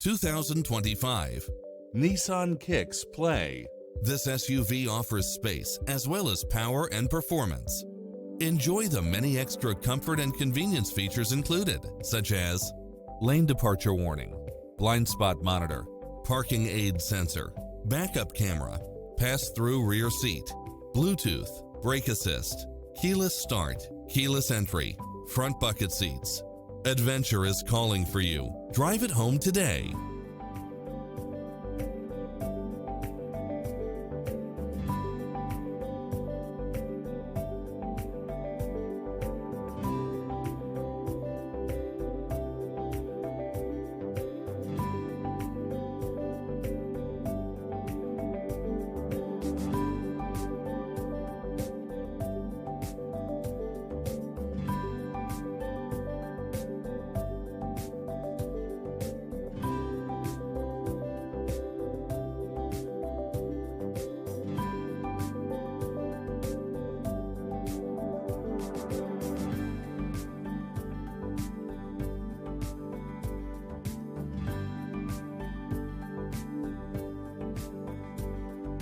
2025 Nissan Kicks Play. This SUV offers space as well as power and performance. Enjoy the many extra comfort and convenience features included, such as lane departure warning, blind spot monitor, parking aid sensor, backup camera, pass-through rear seat, Bluetooth, brake assist, keyless start, keyless entry, front bucket seats. Adventure is calling for you. Drive it home today.